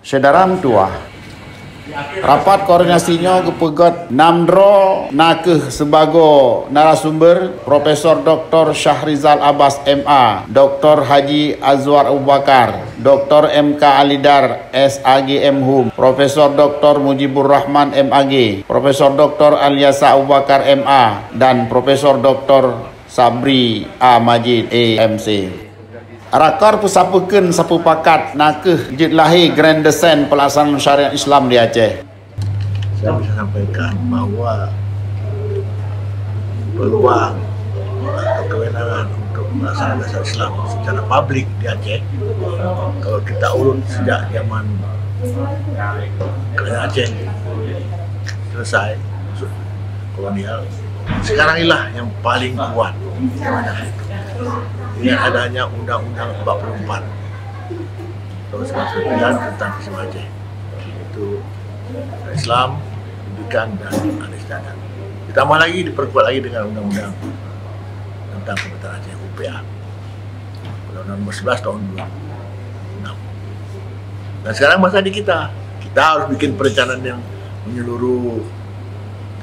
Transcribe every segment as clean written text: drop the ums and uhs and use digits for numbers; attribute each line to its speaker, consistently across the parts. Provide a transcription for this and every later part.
Speaker 1: Sedaram tua rapat koordinasinya kepegat Namdro nakeh sebagai narasumber Profesor Dr. Syahrizal Abbas MA, Dr. Haji Azwar Abu Bakar, Dr. MK Alidar SAG MHum, Profesor Dr. Mujibur Rahman MAG, Profesor Dr. Alyasa Abu Bakar MA, dan Profesor Dr. Sabri A Majid AMC. Rakor pesapukeun sapu pakat nakeh jid lahir Grand Descent pelaksanaan syariat Islam di Aceh.
Speaker 2: Saya bisa sampaikan bahwa peluang atau kewenangan untuk melaksanakan syariat Islam secara publik di Aceh, kalau kita urut sejak zaman kerajaan Aceh selesai kolonial, sekarang inilah yang paling kuat kewenangan itu. Dengan adanya Undang-Undang 44 tahun 1999 tentang Islam Aceh, itu Islam, pendidikan dan adat. Ditambah lagi, diperkuat lagi dengan Undang-Undang tentang Pemerintah Aceh UPA, Undang-Undang nomor 11 tahun 2006. Dan sekarang masa di kita harus bikin perencanaan yang menyeluruh,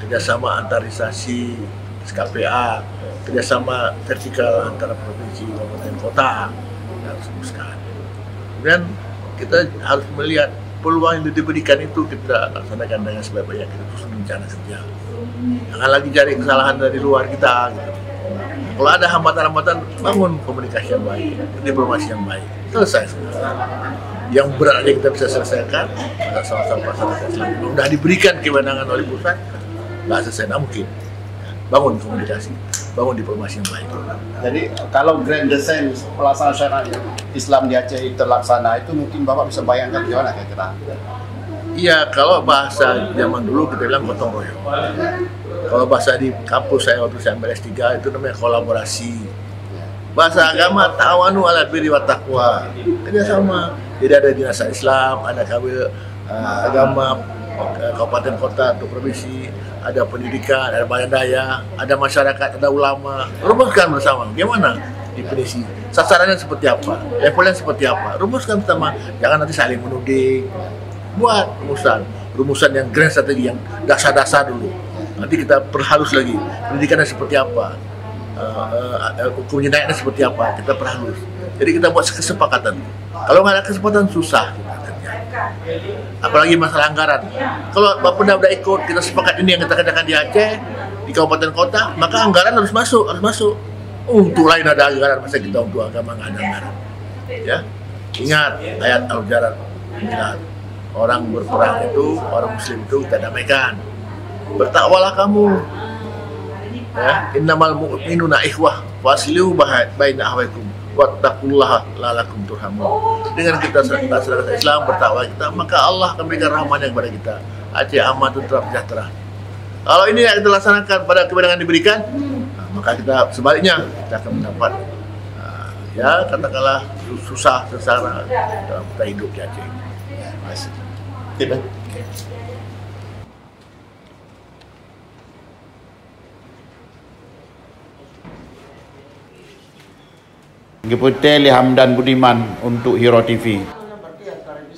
Speaker 2: kerjasama antar instansi, SKPA, kerjasama vertikal antara provinsi, kabupaten, kota, harus teruskan. Kemudian kita harus melihat peluang yang diberikan itu kita laksanakan dengan sebaik-baiknya, kita susun rencana kerja. Jangan lagi cari kesalahan dari luar kita. Gitu. Kalau ada hambatan-hambatan, bangun komunikasi yang baik, diplomasi yang baik, selesai semua. Yang beratnya kita bisa selesaikan, ada sama-sama pasangan Islam. Sudah diberikan kewenangan oleh pusat, nggak selesai, nggak mungkin. Bangun komunikasi, bangun diplomasi yang baik.
Speaker 1: Jadi kalau Grand Descent pelaksanaan syariat Islam di Aceh terlaksana, itu mungkin Bapak bisa bayangkan gimana kira-kira?
Speaker 2: Iya, kalau bahasa zaman dulu kita bilang gotong royong. Kalau bahasa di kampus saya waktu saya ambil S3 itu namanya kolaborasi. Bahasa agama ta'awanu 'alal birri wat taqwa. Kerjasama. Jadi ada dinas Islam, ada kabel agama kabupaten kota atau provinsi, ada pendidikan, ada badan daya, ada masyarakat, ada ulama. Rumuskan bersama bagaimana definisi sasarannya seperti apa, levelnya seperti apa. Rumuskan bersama, jangan nanti saling menuding. Buat rumusan yang grand strategi, yang dasar-dasar dulu. Nanti kita perhalus lagi, pendidikannya seperti apa, hukum jenayahnya seperti apa, kita perhalus. Jadi kita buat kesepakatan. Kalau nggak ada kesempatan susah. Apalagi masalah anggaran. Kalau Bapak udah ikut, kita sepakat ini yang kita kerjakan di Aceh, di kabupaten kota, maka anggaran harus masuk. Untuk lain ada anggaran, masa kita untuk agama nggak ada anggaran. Ya, ingat ayat Al-Hujurat 9. Orang berperang itu, orang Muslim itu kita damaikan. Bertakwalah kamu. Ya, innamal mu'minuna ikhwah, faslihu baina akhwaikum. Wattaqullaha la'allakum turhamun. Dengan kita laksanakan Islam, bertakwa kita, maka Allah akan berikan rahmatnya kepada kita. Aceh aman, tentram, sejahtera. Kalau ini yang kita laksanakan pada kewenangan diberikan, maka kita sebaliknya kita akan mendapat ya katakanlah susah sengsara dalam kita hidup di Aceh.
Speaker 1: Tidak. Gepute Hamdan Budiman untuk Hero TV.